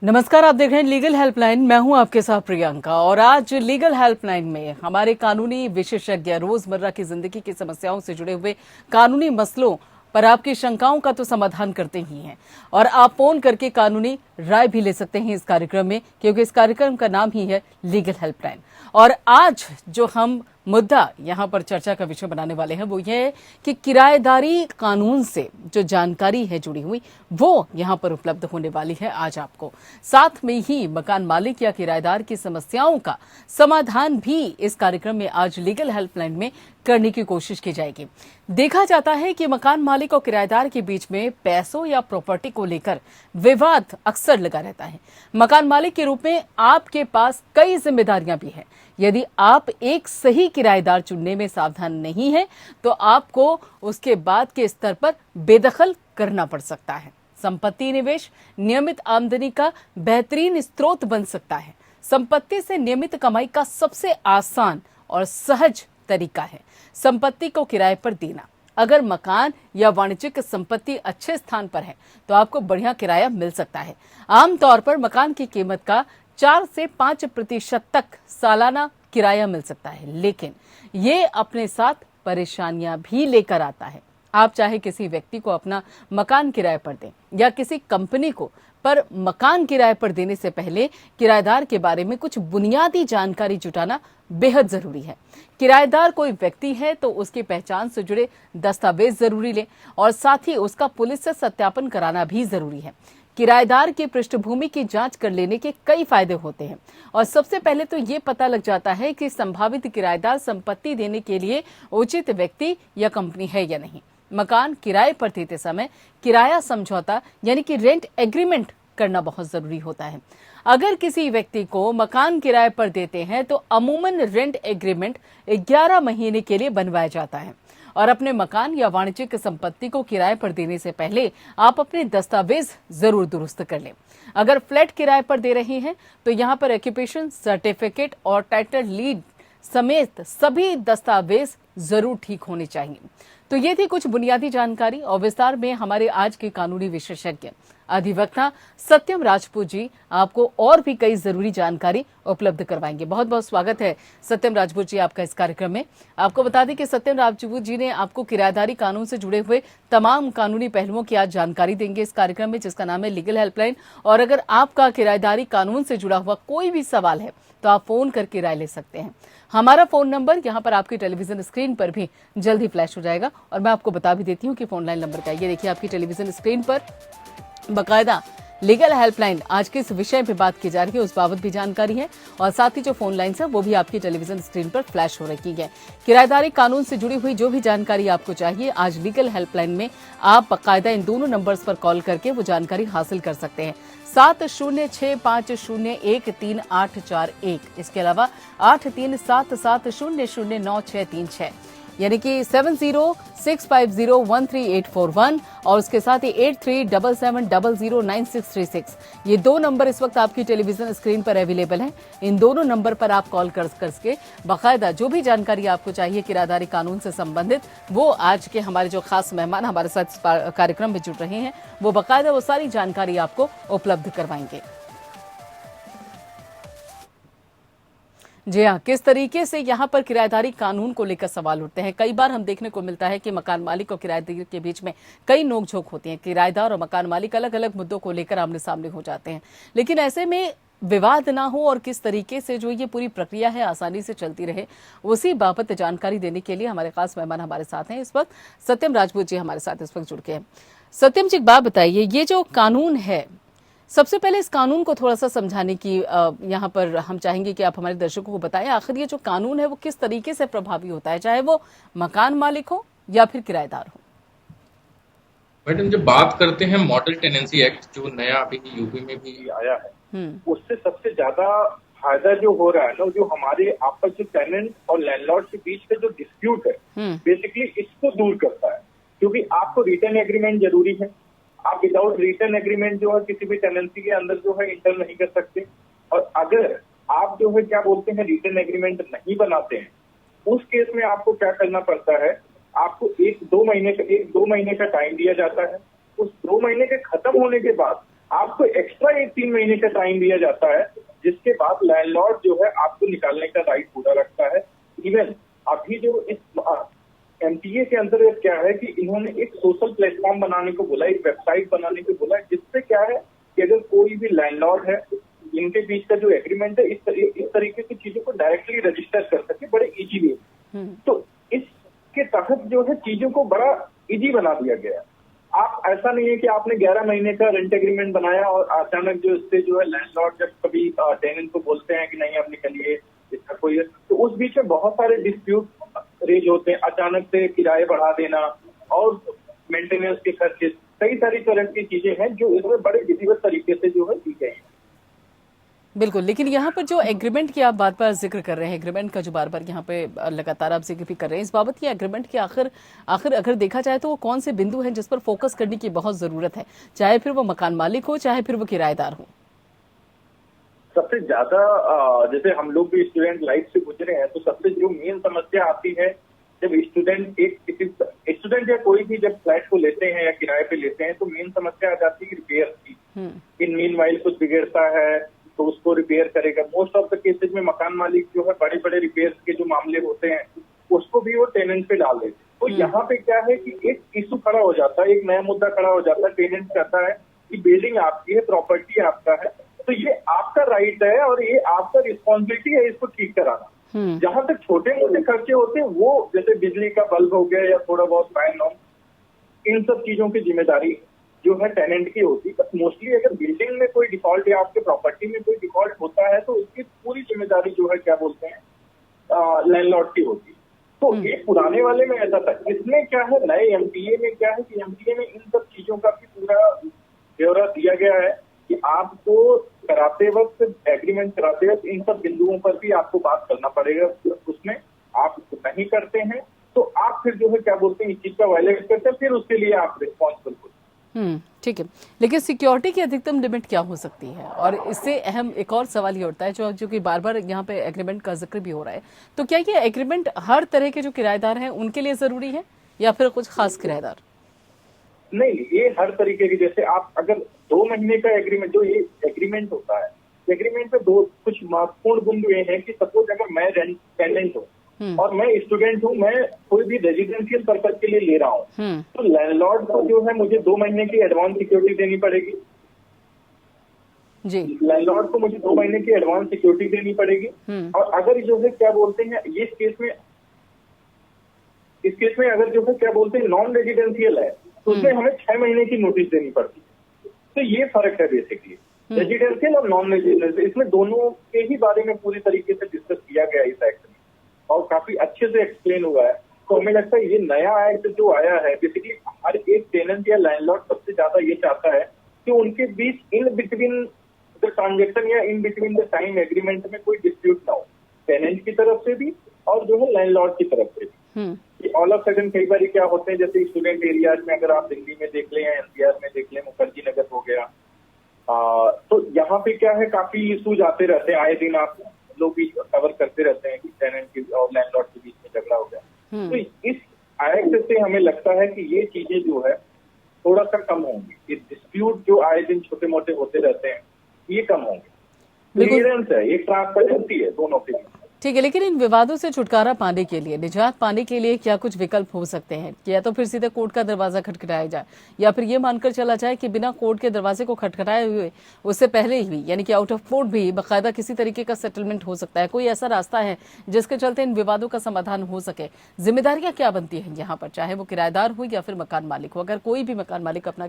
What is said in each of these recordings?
नमस्कार, आप देख रहे हैं लीगल हेल्पलाइन। मैं हूं आपके साथ प्रियंका और आज लीगल हेल्पलाइन में हमारे कानूनी विशेषज्ञ रोजमर्रा की जिंदगी की समस्याओं से जुड़े हुए कानूनी मसलों पर आपकी शंकाओं का तो समाधान करते ही हैं और आप फोन करके कानूनी राय भी ले सकते हैं इस कार्यक्रम में, क्योंकि इस कार्यक्रम का नाम ही है लीगल हेल्पलाइन। और आज जो हम मुद्दा यहाँ पर चर्चा का विषय बनाने वाले हैं वो ये है कि किराएदारी कानून से जो जानकारी है जुड़ी हुई वो यहाँ पर उपलब्ध होने वाली है आज आपको। साथ में ही मकान मालिक या किराएदार की समस्याओं का समाधान भी इस कार्यक्रम में आज लीगल हेल्पलाइन में करने की कोशिश की जाएगी। देखा जाता है कि मकान मालिक और किराएदार के बीच में पैसों या प्रॉपर्टी को लेकर विवाद अक्सर लगा रहता है। मकान मालिक के रूप में आपके पास कई जिम्मेदारियां भी हैं। यदि आप एक सही किराएदार चुनने में सावधान नहीं हैं, तो आपको उसके बाद के स्तर पर बेदखल करना पड़ सकता है। संपत्ति निवेश नियमित आमदनी का बेहतरीन स्रोत बन सकता है। संपत्ति से नियमित कमाई का सबसे आसान और सहज तरीका है संपत्ति को किराए पर देना। अगर मकान या वाणिज्यिक संपत्ति अच्छे स्थान पर है तो आपको बढ़िया किराया मिल सकता है। आमतौर पर मकान की कीमत का 4 से 5% तक सालाना किराया मिल सकता है, लेकिन ये अपने साथ परेशानियां भी लेकर आता है। आप चाहे किसी व्यक्ति को अपना मकान किराए पर दें या किसी कंपनी को, पर मकान किराए पर देने से पहले किराएदार के बारे में कुछ बुनियादी जानकारी जुटाना बेहद जरूरी है। किराएदार कोई व्यक्ति है तो उसकी पहचान से जुड़े दस्तावेज जरूरी लें और साथ ही उसका पुलिस से सत्यापन कराना भी जरूरी है। किराएदार की पृष्ठभूमि की जांच कर लेने के कई फायदे होते हैं और सबसे पहले तो ये पता लग जाता है कि संभावित किराएदार संपत्ति देने के लिए उचित व्यक्ति या कंपनी है या नहीं। मकान किराए पर देते समय किराया समझौता यानी कि रेंट एग्रीमेंट करना बहुत जरूरी होता है। अगर किसी व्यक्ति को मकान किराए पर देते हैं तो अमूमन रेंट एग्रीमेंट 11 महीने के लिए बनवाया जाता है और अपने मकान या वाणिज्यिक संपत्ति को किराए पर देने से पहले आप अपने दस्तावेज जरूर दुरुस्त कर लें। अगर फ्लैट किराए पर दे रहे हैं तो यहाँ पर ऑक्यूपेशन सर्टिफिकेट और टाइटल लीड समेत सभी दस्तावेज जरूर ठीक होने चाहिए। तो ये थी कुछ बुनियादी जानकारी और विस्तार में हमारे आज के कानूनी विशेषज्ञ अधिवक्ता सत्यम राजपूत जी आपको और भी कई जरूरी जानकारी उपलब्ध करवाएंगे। बहुत बहुत स्वागत है सत्यम राजपूत जी आपका इस कार्यक्रम में। आपको बता दें कि सत्यम राजपूत जी ने आपको किराएदारी कानून से जुड़े हुए तमाम कानूनी पहलुओं की आज जानकारी देंगे इस कार्यक्रम में, जिसका नाम है लीगल हेल्पलाइन। और अगर आपका किराएदारी कानून से जुड़ा हुआ कोई भी सवाल है तो आप फोन करके राय ले सकते हैं। हमारा फोन नंबर यहाँ पर आपकी टेलीविजन स्क्रीन पर भी जल्दी फ्लैश हो जाएगा और मैं आपको बता भी देती हूँ कि फोन लाइन नंबर क्या है। ये देखिए आपकी टेलीविजन स्क्रीन पर बकायदा लीगल हेल्पलाइन आज किस विषय पे बात की जा रही है उस बाबत भी जानकारी है और साथ ही जो फोन लाइन है वो भी आपकी टेलीविजन स्क्रीन पर फ्लैश हो रही है। किराएदारी कानून से जुड़ी हुई जो भी जानकारी आपको चाहिए आज लीगल हेल्पलाइन में आप बकायदा इन दोनों नंबर्स पर कॉल करके वो जानकारी हासिल कर सकते हैं। 7065013841, इसके अलावा 8377009636 यानी कि 7065013841 और उसके साथ ही 8377009636। ये दो नंबर इस वक्त आपकी टेलीविजन स्क्रीन पर अवेलेबल हैं। इन दोनों नंबर पर आप कॉल करके बाकायदा जो भी जानकारी आपको चाहिए किराएदारी कानून से संबंधित वो आज के हमारे जो खास मेहमान हमारे साथ कार्यक्रम में जुड़ रहे हैं वो बाकायदा वो सारी जानकारी आपको उपलब्ध करवाएंगे। जी हाँ, किस तरीके से यहाँ पर किराएदारी कानून को लेकर सवाल उठते हैं। कई बार हम देखने को मिलता है कि मकान मालिक और किराएदार के बीच में कई नोकझोंक होती हैं। किराएदार और मकान मालिक अलग अलग मुद्दों को लेकर आमने सामने हो जाते हैं, लेकिन ऐसे में विवाद ना हो और किस तरीके से जो ये पूरी प्रक्रिया है आसानी से चलती रहे उसी बाबत जानकारी देने के लिए हमारे खास मेहमान हमारे साथ हैं इस वक्त। सत्यम राजपूत जी हमारे साथ इस वक्त जुड़ के हैं। सत्यम जी, एक बात बताइए, ये जो कानून है सबसे पहले इस कानून को थोड़ा सा समझाने की यहाँ पर हम चाहेंगे कि आप हमारे दर्शकों को बताएं आखिर ये जो कानून है वो किस तरीके से प्रभावी होता है, चाहे वो मकान मालिक हो या फिर किराएदार हो। मैडम, जब बात करते हैं मॉडल टेनेंसी एक्ट जो नया अभी यूपी में भी आया है उससे सबसे ज्यादा फायदा जो हो रहा है ना, जो हमारे आपस में टेनेंट और लैंडलॉर्ड के बीच का जो डिस्प्यूट है बेसिकली इसको दूर करता है, क्योंकि आपको रिटर्न एग्रीमेंट जरूरी है। आप विदाउट रिटर्न एग्रीमेंट जो है किसी भी टेनेंसी के अंदर जो है इंटर नहीं कर सकते। और अगर आप जो है क्या बोलते हैं रिटर्न एग्रीमेंट नहीं बनाते हैं उस केस में आपको क्या करना पड़ता है, आपको एक दो महीने का टाइम दिया जाता है। उस 2 महीने के खत्म होने के बाद आपको एक्स्ट्रा एक 3 महीने का टाइम दिया जाता है, जिसके बाद लैंडलॉर्ड जो है आपको निकालने का राइट पूरा रखता है। इवन अभी जो इस एमटीए के अंतर्गत क्या है कि इन्होंने एक सोशल प्लेटफॉर्म बनाने को बोला, एक वेबसाइट बनाने को बोला, जिससे क्या है कि अगर कोई भी लैंडलॉर्ड है, इनके बीच का जो एग्रीमेंट है, इस तरीके की चीजों को डायरेक्टली रजिस्टर कर सके बड़े इजी वे। तो इसके तहत जो है चीजों को बड़ा इजी बना दिया गया। आप ऐसा नहीं है कि आपने 11 महीने का रेंट एग्रीमेंट बनाया और अचानक जो इससे जो है लैंडलॉर्ड जब कभी टेनेंट को बोलते हैं कि नहीं अब निकलिए, इसका कोई, तो उस बीच में बहुत सारे डिस्प्यूट रेज होते हैं, अचानक से किराए बढ़ा देना और मेंटेनेंस के खर्चे, कई सारी तरह की चीजें हैं जो इसमें बड़े विधिवत तरीके से जो है दी गई हैं। बिल्कुल, लेकिन यहाँ पर जो एग्रीमेंट की आप बात पर जिक्र कर रहे हैं, एग्रीमेंट का जो बार बार यहाँ पे लगातार आप जिक्र भी कर रहे हैं, इस बाबत की एग्रीमेंट की आखिर अगर देखा जाए तो वो कौन से बिंदु हैं जिस पर फोकस करने की बहुत जरूरत है, चाहे फिर वो मकान मालिक हो चाहे फिर वो किराएदार हो? सबसे ज्यादा जैसे हम लोग भी स्टूडेंट लाइफ से गुजरे हैं, तो सबसे जो मेन समस्या आती है जब स्टूडेंट या कोई भी जब फ्लैट को लेते हैं या किराए पे लेते हैं, तो मेन समस्या आ जाती है रिपेयर की। इन मीन वाइल कुछ बिगड़ता है तो उसको रिपेयर करेगा। मोस्ट ऑफ द केसेज में मकान मालिक जो है बड़े बड़े रिपेयर के जो मामले होते हैं उसको भी वो टेनेंट पे डाल देते हैं। तो यहाँ पे क्या है कि एक इशू खड़ा हो जाता है, एक नया मुद्दा खड़ा हो जाता है। टेनेंट कहता है कि बिल्डिंग आपकी है, प्रॉपर्टी आपका है, तो ये आपका राइट है और ये आपका रिस्पॉन्सिबिलिटी है इसको ठीक कराना। जहां तक छोटे मोटे खर्चे होते हैं वो जैसे बिजली का बल्ब हो गया या थोड़ा बहुत फैन ऑन, इन सब चीजों की जिम्मेदारी जो है टेनेंट की होती है। बट मोस्टली अगर बिल्डिंग में कोई डिफॉल्ट या आपके प्रॉपर्टी में कोई डिफॉल्ट होता है तो उसकी पूरी जिम्मेदारी जो है क्या बोलते हैं लैंडलॉर्ड की होती है। तो ये पुराने वाले में ऐसा था। इसमें क्या है, नए एमटीए में क्या है कि एमटीए में इन सब चीजों का भी पूरा ब्यौरा दिया गया है कि आपको कराते वक्त, एग्रीमेंट कराते वक्त इन सब बिंदुओं पर भी आपको बात करना पड़ेगा। उसमें आप नहीं करते हैं तो आप फिर जो है क्या बोलते हैं इस चीज का वायलेट करते हैं, फिर उसके लिए आप रिस्पॉन्सिबल होते हैं। ठीक है, लेकिन सिक्योरिटी की अधिकतम लिमिट क्या हो सकती है? और इससे अहम एक और सवाल ये उठता है जो कि बार बार यहाँ पे एग्रीमेंट का जिक्र भी हो रहा है, तो क्या ये एग्रीमेंट हर तरह के जो किराएदार हैं उनके लिए जरूरी है या फिर कुछ खास किराएदार? नहीं, ये हर तरीके की, जैसे आप अगर 2 महीने का एग्रीमेंट, जो ये एग्रीमेंट होता है, एग्रीमेंट में दो कुछ महत्वपूर्ण बिंदु ये है कि सपोज अगर मैं टेनेंट हूँ और मैं स्टूडेंट हूँ, मैं कोई भी रेजिडेंशियल पर्पज के लिए ले रहा हूँ, तो लैंडलॉर्ड को जो है मुझे 2 महीने की एडवांस सिक्योरिटी देनी पड़ेगी जी। लैंडलॉर्ड को मुझे 2 महीने की एडवांस सिक्योरिटी देनी पड़ेगी। और अगर जो है क्या बोलते हैं ये इस केस में अगर जो है क्या बोलते हैं नॉन रेजिडेंशियल है तो उसमें हमें 6 महीने की नोटिस देनी पड़ती है। तो ये फर्क है बेसिकली रेजिडेंशियल और नॉन रेजिडेंशियल। इसमें दोनों के ही बारे में पूरी तरीके से डिस्कस किया गया इस एक्ट में और काफी अच्छे से एक्सप्लेन हुआ है। तो हमें लगता है ये नया एक्ट जो आया है, बेसिकली हर एक टेनेंट या लैंडलॉर्ड सबसे ज्यादा ये चाहता है कि उनके बीच इन बिटवीन द ट्रांजेक्शन या in between the time agreement में कोई डिस्प्यूट ना हो, टेनेंट की तरफ से भी और जो है लैंडलॉर्ड की तरफ से भी। ऑल ऑफ सडन कई बार क्या होते हैं, जैसे स्टूडेंट एरियाज में अगर आप दिल्ली में देख लें या एनसीआर में देख लें, मुखर्जी नगर हो गया, तो यहाँ पे क्या है काफी इशूज आते रहते हैं, आए दिन आप लोग भी कवर करते रहते हैं कि टेनेंट और लैंडलॉर्ड के बीच में झगड़ा हो गया। तो इस एक्ट से हमें लगता है कि ये चीजें जो है थोड़ा सा कम होंगी, ये डिस्प्यूट जो आए दिन छोटे मोटे होते रहते हैं ये कम होंगे। क्लियरेंस है, ये ट्रांसपेरेंसी है दोनों के बीच। ठीक है, लेकिन इन विवादों से छुटकारा पाने के लिए, निजात पाने के लिए क्या कुछ विकल्प हो सकते हैं? या तो फिर सीधे कोर्ट का दरवाजा खटखटाया जाए या फिर ये मानकर चला जाए कि बिना कोर्ट के दरवाजे को खटखटाए हुए उससे पहले ही यानी कि आउट ऑफ कोर्ट भी बाकायदा किसी तरीके का सेटलमेंट हो सकता है। कोई ऐसा रास्ता है जिसके चलते इन विवादों का समाधान हो सके? जिम्मेदारियां क्या बनती हैं यहाँ पर, चाहे वो किराएदार हो या फिर मकान मालिक हो? अगर कोई भी मकान मालिक अपना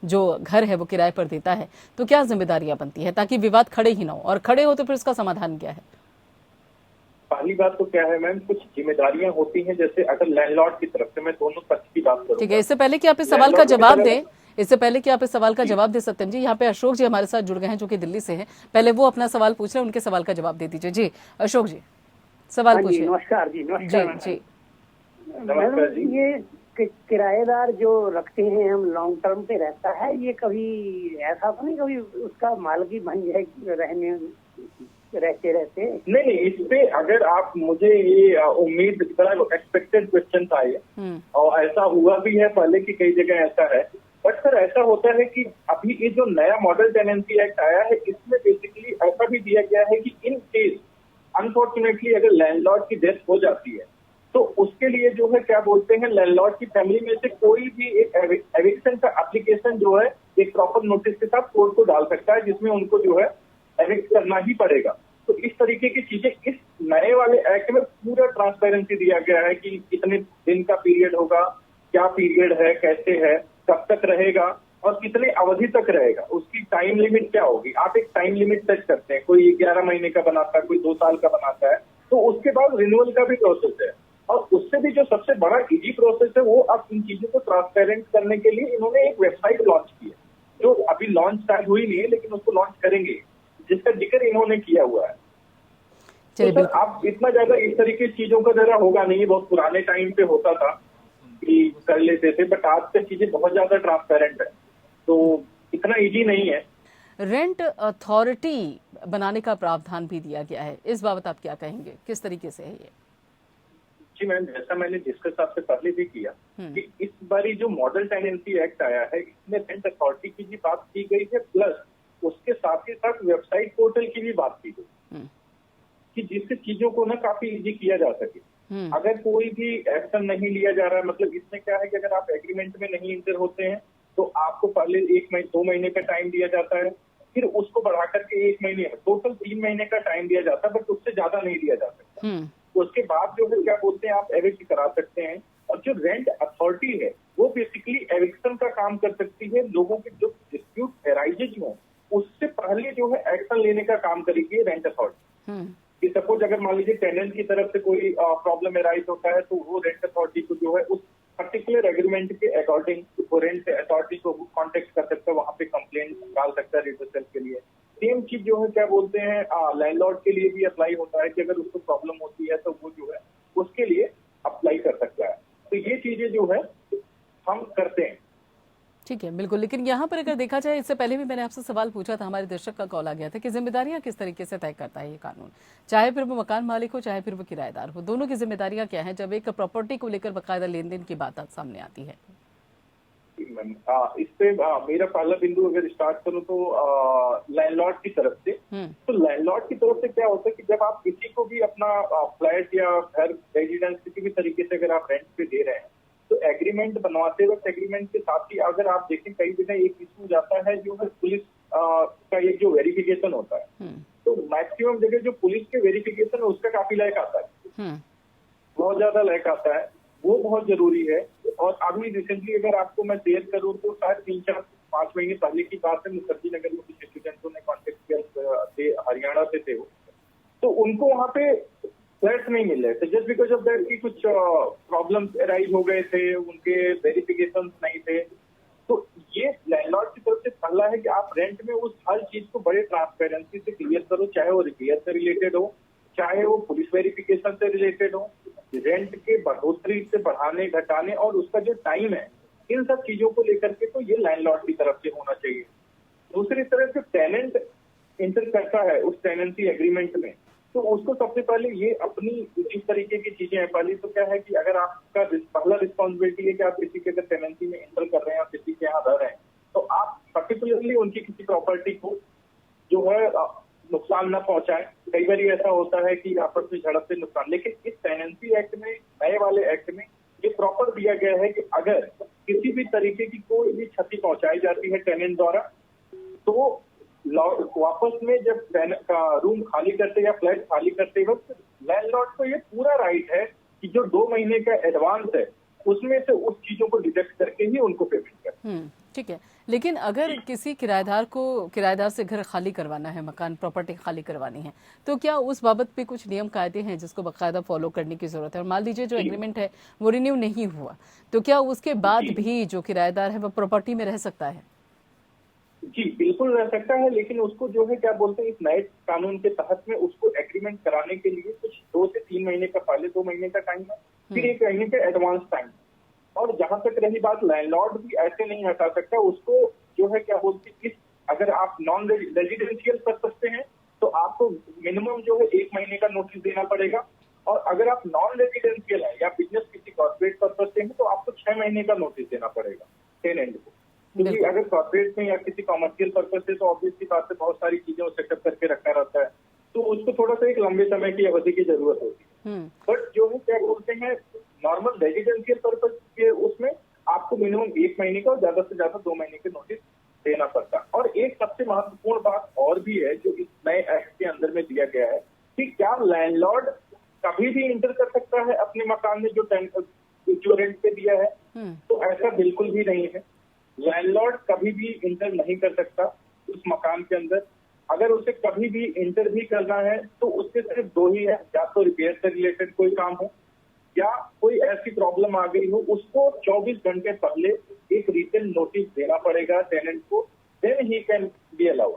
जो घर है वो किराए पर देता है तो क्या जिम्मेदारियां बनती है ताकि विवाद खड़े ही ना हो, और खड़े हो तो फिर उसका समाधान क्या है? पहली बात तो क्या है मैम, कुछ जिम्मेदारियां होती हैं, जैसे अगर लैंडलॉर्ड की तरफ से, मैं दोनों पक्ष की बात करूंगा। ठीक है, इससे पहले कि आप इस सवाल का जवाब दें, सत्यम जी, यहाँ पे अशोक जी हमारे साथ जुड़ गए हैं जो कि दिल्ली से हैं। पहले वो अपना सवाल पूछ रहे हैं, उनके सवाल का जवाब दे दीजिए। जी अशोक जी, सवाल पूछिए। नमस्कार जी। जी। नमस्कार जी। ये किराएदार जो रखते हैं हम, लॉन्ग टर्म पे रहता है, ये कभी ऐसा तो नहीं कभी उसका मालकी बन जाए रहते? नहीं, इस पे अगर आप मुझे ये उम्मीद एक्सपेक्टेड क्वेश्चन था ये, और ऐसा हुआ भी है पहले की कई जगह ऐसा है, बट सर ऐसा होता है कि अभी ये जो नया मॉडल टेनेंसी एक्ट आया है, इसमें बेसिकली ऐसा भी दिया गया है कि इन केस अनफॉर्चुनेटली अगर लैंडलॉर्ड की डेथ हो जाती है तो उसके लिए जो है क्या बोलते हैं, लैंडलॉर्ड की फैमिली में से कोई भी एक एविक्शन का एप्लीकेशन जो है एक प्रॉपर नोटिस के साथ कोर्ट को डाल सकता है, जिसमें उनको जो है एविक्ट करना ही पड़ेगा। तो इस तरीके की चीजें इस नए वाले एक्ट में पूरा ट्रांसपेरेंसी दिया गया है कि कितने दिन का पीरियड होगा, क्या पीरियड है, कैसे है, कब तक रहेगा और कितने अवधि तक रहेगा, उसकी टाइम लिमिट क्या होगी। आप एक टाइम लिमिट सेट करते हैं, कोई 11 महीने का बनाता है, कोई 2 साल का बनाता है, तो उसके बाद रिन्यूअल का भी प्रोसेस है। और उससे भी जो सबसे बड़ा इजी प्रोसेस है वो अब इन चीजों को ट्रांसपेरेंट करने के लिए इन्होंने एक वेबसाइट लॉन्च की है, जो अभी लॉन्च शायद हुई नहीं है लेकिन उसको लॉन्च करेंगे, जिसका जिक्र इन्होंने किया हुआ है। तो सर आप इतना ज्यादा इस तरीके की चीजों का जरा होगा नहीं, बहुत पुराने टाइम पे होता था कि कर लेते थे, बट आज तक चीजें बहुत ज्यादा ट्रांसपेरेंट है, तो इतना इजी नहीं है। रेंट अथॉरिटी बनाने का प्रावधान भी दिया गया है, इस बाबत आप क्या कहेंगे, किस तरीके से है ये? जी मैम, जैसा मैंने डिस्कस आपसे पहले भी किया कि इस बारी जो मॉडल टेनेंसी एक्ट आया है इसमें रेंट अथॉरिटी की भी बात की गई है, प्लस उसके साथ ही साथ वेबसाइट पोर्टल की भी बात की गई कि जिससे चीजों को ना काफी इजी किया जा सके। अगर कोई भी एक्शन नहीं लिया जा रहा है, मतलब इसमें क्या है कि अगर आप एग्रीमेंट में नहीं इंटर होते हैं तो आपको पहले 2 महीने का टाइम दिया जाता है, फिर उसको बढ़ा करके 1 महीने, टोटल 3 महीने का टाइम दिया जाता है, बट उससे ज्यादा नहीं दिया जा सकता। उसके बाद जो है क्या बोलते हैं, आप एविक्ट करा सकते हैं। और जो रेंट अथॉरिटी है वो बेसिकली एविक्शन का काम कर सकती है, लोगों के जो डिस्प्यूट अराइजेज हो उससे पहले जो है एक्शन लेने का काम करेगी रेंट अथॉरिटी। कि सपोज अगर मान लीजिए टेनेंट की तरफ से कोई प्रॉब्लम अराइज होता है तो वो रेंट अथॉरिटी को जो है उस पर्टिकुलर एग्रीमेंट के अकॉर्डिंग वो रेंट अथॉरिटी को कॉन्टेक्ट कर सकता है, वहां पे कंप्लेंट डाल सकता है रिवर्सल के लिए। सेम चीज जो है क्या बोलते हैं लैंडलॉर्ड के लिए भी अप्लाई होता है कि अगर उसको प्रॉब्लम होती है तो वो जो है उसके लिए अप्लाई कर सकता है। तो ये चीजें जो है हम करते हैं। ठीक है, बिल्कुल। लेकिन यहाँ पर अगर देखा जाए, इससे पहले भी मैंने आपसे सवाल पूछा था, हमारे दर्शक का कॉल आ गया था कि जिम्मेदारियां किस तरीके से तय करता है ये कानून, चाहे फिर वो मकान मालिक हो चाहे फिर वो किराएदार हो, दोनों की जिम्मेदारियां क्या है जब एक प्रॉपर्टी को लेकर बाकायदा लेन देन की बात सामने आती है? इस पे मेरा पहला बिंदु अगर स्टार्ट करूं तो लैंडलॉर्ड की तरफ से, तो लैंडलॉर्ड की तरफ से क्या होता है कि जब आप किसी को भी अपना फ्लैट या घर रेजिडेंस किसी भी तरीके से अगर आप रेंट पे दे रहे हैं तो एग्रीमेंट बनवाते वक्त एग्रीमेंट के साथ ही अगर आप देखें कई जगह एक इशू जाता है जो है पुलिस का एक जो वेरिफिकेशन होता है, तो मैक्सिमम जगह जो पुलिस के वेरिफिकेशन है उसका काफी लैक आता है, बहुत ज्यादा लैक आता है, वो बहुत जरूरी है। और अभी रिसेंटली अगर आपको मैं शेयर करूँ तो शायद 3-4-5 महीने पहले की बात है, मुखर्जी नगर में कुछ स्टूडेंट्सों ने कॉन्टेक्ट किया, हरियाणा से थे वो, तो उनको वहाँ पे फ्लैट्स नहीं मिल रहे थे जस्ट बिकॉज ऑफ दैट कि कुछ प्रॉब्लम्स अराइज हो गए थे, उनके वेरिफिकेशन नहीं थे। तो ये लैंडलॉर्ड की तरफ से पहला है कि आप रेंट में उस हर चीज को बड़े ट्रांसपेरेंसी से क्लियर करो, चाहे वो रिपेयर से रिलेटेड हो, चाहे वो पुलिस वेरिफिकेशन से रिलेटेड हो, रेंट के बढ़ोतरी से बढ़ाने घटाने और उसका जो टाइम है, इन सब चीजों को लेकर के तो ये लैंडलॉर्ड की तरफ से होना चाहिए। दूसरी तरफ से टेनेंट इंटर करता है उस टेनेंसी एग्रीमेंट में, तो उसको सबसे पहले ये अपनी जिस तरीके की चीजें हैं, पहले तो क्या है कि अगर आपका पहला रिस्पॉन्सिबिलिटी है कि आप किसी के अगर टेनेंसी में इंटर कर रहे हैं और किसी के यहाँ रह रहे हैं तो आप पर्टिकुलरली उनकी किसी प्रॉपर्टी को जो है नुकसान न पहुंचाए। कई बार ऐसा होता है कि आपस में झड़प से नुकसान, लेकिन इस टेनेंसी एक्ट में, नए वाले एक्ट में ये प्रॉपर दिया गया है कि अगर किसी भी तरीके की कोई भी क्षति पहुंचाई जाती है टेनेंट द्वारा तो वापस में जब रूम खाली करते या फ्लैट खाली करते वक्त लैंडलॉर्ड को ये पूरा राइट है कि जो 2 महीने का एडवांस है उसमें से उस चीजों को डिडक्ट करके ही उनको पेमेंट करें। ठीक है, लेकिन अगर किसी किराएदार से घर खाली करवाना है, मकान प्रॉपर्टी खाली करवानी है, तो क्या उस बाबत पे कुछ नियम कायदे हैं जिसको बाकायदा फॉलो करने की जरूरत है? और मान लीजिए जो एग्रीमेंट है वो रिन्यू नहीं हुआ, तो क्या उसके बाद भी जो किराएदार है वो प्रॉपर्टी में रह सकता है? जी बिल्कुल रह सकता है, लेकिन उसको जो है क्या बोलते हैं इस नए कानून के तहत में उसको एग्रीमेंट कराने के लिए कुछ 2 से 3 महीने का, पहले 2 महीने का टाइम है, फिर 1 महीने का एडवांस टाइम। और जहां तक रही बात, लैंडलॉर्ड भी ऐसे नहीं हटा सकता उसको, जो है क्या बोलते हैं अगर आप नॉन रेजिडेंशियल कर सकते हैं तो आपको मिनिमम जो है 1 महीने का नोटिस देना पड़ेगा, और अगर आप नॉन रेजिडेंशियल है या बिजनेस किसी कॉर्पोरेट पर्पज से है तो आपको 6 महीने का नोटिस देना पड़ेगा टेनेंट को। क्योंकि अगर कॉर्पोरेट में या किसी कॉमर्शियल पर्पज से तो ऑब्वियसली बात है बहुत सारी चीजें सेटअप करके रखा रहता है, तो उसको थोड़ा सा एक लंबे समय की अवधि की जरूरत होती है। बट जो है क्या बोलते हैं, नॉर्मल रेजिडेंशियल पर्पज के उसमें आपको मिनिमम 1 महीने का और ज्यादा से ज्यादा 2 महीने के नोटिस देना पड़ता है। और एक सबसे महत्वपूर्ण बात और भी है जो इस नए एक्ट के अंदर में दिया गया है कि क्या लैंडलॉर्ड कभी भी इंटर कर सकता है अपने मकान में जो रेंट पे दिया है? तो ऐसा बिल्कुल भी नहीं है। लैंडलॉर्ड कभी भी इंटर नहीं कर सकता उस मकान के अंदर। अगर उसे कभी भी इंटर भी करना है तो उससे सिर्फ 2 ही है, या तो रिपेयर से रिलेटेड कोई काम हो या कोई ऐसी प्रॉब्लम आ गई हो, उसको 24 घंटे पहले एक रिटन नोटिस देना पड़ेगा टेनेंट को, then he can be allowed.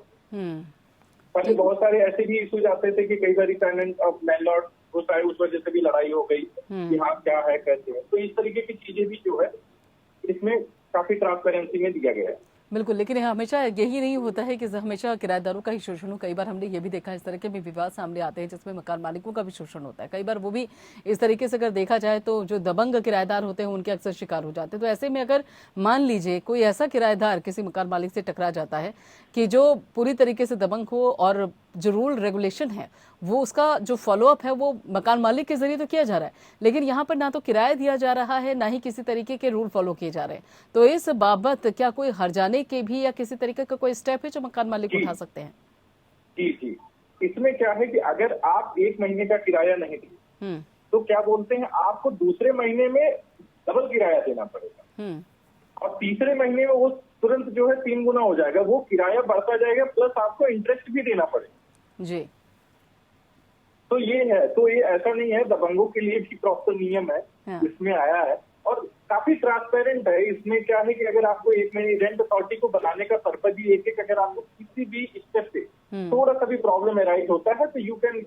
पहले बहुत सारे ऐसे भी इश्यूज आते थे कि कई बार टेनेंट और लैंडलॉर्ड उस वजह से भी लड़ाई हो गई कि हाँ क्या है कैसे है। तो इस तरीके की चीजें भी जो है इसमें काफी ट्रांसपेरेंसी में दिया गया है। बिल्कुल, लेकिन हमेशा यही नहीं होता है कि हमेशा किराएदारों का ही शोषण हो। कई बार हमने ये भी देखा इस तरह के भी विवाद सामने आते हैं जिसमें मकान मालिकों का भी शोषण होता है। कई बार वो भी इस तरीके से अगर देखा जाए तो जो दबंग किराएदार होते हैं उनके अक्सर शिकार हो जाते हैं। तो ऐसे में अगर मान लीजिए कोई ऐसा किराएदार किसी मकान मालिक से टकरा जाता है कि जो पूरी तरीके से दबंग हो और जो रूल रेगुलेशन है वो उसका जो फॉलोअप है वो मकान मालिक के जरिए तो किया जा रहा है, लेकिन यहाँ पर ना तो किराया दिया जा रहा है ना ही किसी तरीके के रूल फॉलो किए जा रहे हैं। तो इस बाबत क्या कोई हर्जाने के भी या किसी तरीके का कोई स्टेप है जो मकान मालिक उठा सकते हैं? जी, इसमें क्या है कि अगर आप 1 महीने का किराया नहीं दिए तो क्या बोलते हैं आपको दूसरे महीने में डबल किराया देना पड़ेगा और तीसरे महीने में वो तुरंत जो है 3 गुना हो जाएगा, वो किराया बढ़ता जाएगा प्लस आपको इंटरेस्ट भी देना पड़ेगा जी। तो ये है, तो ये ऐसा नहीं है, दबंगों के लिए भी प्रॉपर नियम है इसमें आया है और काफी ट्रांसपेरेंट है। इसमें क्या है कि अगर आपको 1 महीने रेंट अथॉरिटी को बनाने का पर्पज ही एक अगर आपको किसी भी स्टेप पे थोड़ा सा भी प्रॉब्लम एराइज होता है तो you can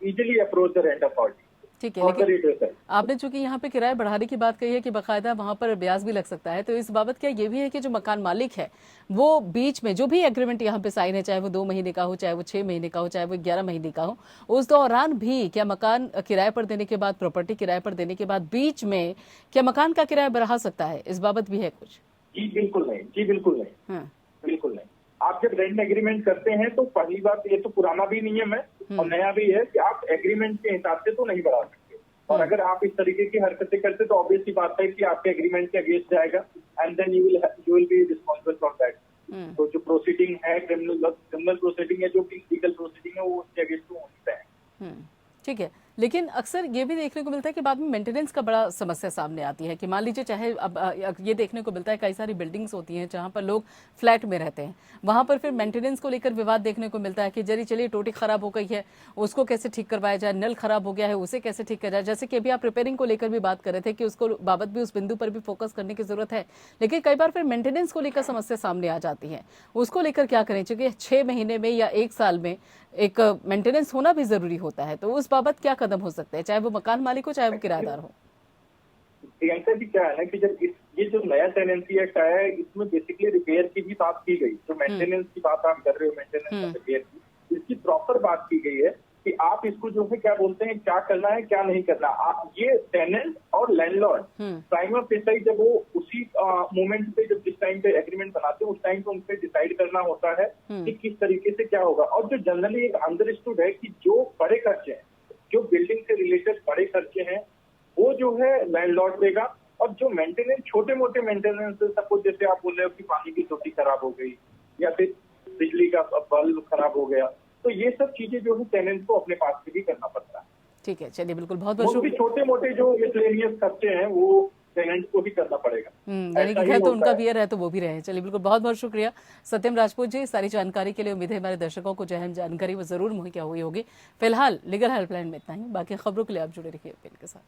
easily approach the rent authority. ठीक है, लेकिन आपने चूंकि यहाँ पे किराया बढ़ाने की बात कही है कि बकायदा वहां पर ब्याज भी लग सकता है, तो इस बाबत क्या ये भी है कि जो मकान मालिक है वो बीच में जो भी एग्रीमेंट यहाँ पे साइन है, चाहे वो 2 महीने का हो, चाहे वो 6 महीने का हो, चाहे वो 11 महीने का हो, उस दौरान भी क्या मकान किराए पर देने के बाद, प्रॉपर्टी किराए पर देने के बाद बीच में क्या मकान का किराया बढ़ा सकता है? इस बाबत भी है कुछ? जी बिल्कुल नहीं, बिल्कुल नहीं। आप जब रेंट एग्रीमेंट करते हैं तो पहली बात ये तो पुराना भी नियम है और नया भी है कि आप एग्रीमेंट के हिसाब से तो नहीं बढ़ा सकते और अगर आप इस तरीके की हरकतें करते तो ऑब्वियसली बात है कि आपके एग्रीमेंट के अगेंस्ट जाएगा and then you will be responsible for that. तो जो प्रोसीडिंग है क्रिमिनल प्रोसीडिंग है, जो भी लीगल प्रोसीडिंग है वो उसके अगेंस्ट होता है। ठीक है, लेकिन अक्सर ये भी देखने को मिलता है कि बाद में मेंटेनेंस का बड़ा समस्या सामने आती है कि मान लीजिए चाहे अब ये देखने को मिलता है कई सारी बिल्डिंग्स होती हैं जहां पर लोग फ्लैट में रहते हैं, वहां पर फिर मेंटेनेंस को लेकर विवाद देखने को मिलता है कि चलिए टोटी खराब हो गई है उसको कैसे ठीक करवाया जाए, नल खराब हो गया है उसे कैसे ठीक किया जाए। जैसे कि अभी आप रिपेयरिंग को लेकर भी बात कर रहे थे कि उसको बाबत भी उस बिंदु पर भी फोकस करने की जरूरत है, लेकिन कई बार फिर मेंटेनेंस को लेकर समस्या सामने आ जाती है, उसको लेकर क्या करें? क्योंकि 6 महीने में या 1 साल में एक मेंटेनेंस होना भी जरूरी होता है, तो उस बाबत क्या कदम हो सकते हैं, चाहे वो मकान मालिक हो चाहे वो किराएदार हो? ऐसा भी क्या है ना कि जब ये जो नया टेनेंसी एक्ट आया है इसमें बेसिकली रिपेयर की भी बात की गई, जो मेंटेनेंस की बात आप कर रहे हो, मेंटेनेंस रिपेयर की, इसकी प्रॉपर बात की गई है कि आप इसको जो है क्या बोलते हैं क्या करना है क्या नहीं करना। ये टेनेंट और लैंडलॉर्ड प्राइमा फेसाई जब वो उसी मोमेंट पे जब जिस टाइम पे एग्रीमेंट बनाते हैं उस टाइम पे उनसे डिसाइड करना होता है कि किस तरीके से क्या होगा। और जो जनरली एक अंडरस्टूड है कि जो बड़े खर्चे हैं, जो बिल्डिंग से रिलेटेड बड़े खर्चे हैं वो जो है लैंडलॉर्ड देगा और जो मेंटेनेंस छोटे मोटे मेंटेनेंस, सपोज जैसे आप बोल रहे हो कि पानी की टोटी खराब हो गई या फिर बिजली का बल्ब खराब हो गया, तो ये सब चीजें जो है टेनेंट को अपने पास से भी करना पड़ता है। ठीक है, चलिए बिल्कुल, बहुत बहुत शुक्रिया। छोटे मोटे जो मिसलेनियस खर्चे हैं वो टेनेंट को भी करना पड़ेगा, यानी कि है तो उनका भी है तो वो भी रहे। चलिए बिल्कुल, बहुत बहुत शुक्रिया सत्यम राजपूत जी, सारी जानकारी के लिए। उम्मीद है हमारे दर्शकों को जो अहम जानकारी वो जरूर मुहैया हुई होगी। फिलहाल लीगल हेल्पलाइन में इतना ही, बाकी खबरों के लिए आप जुड़े रहिए पेन के साथ।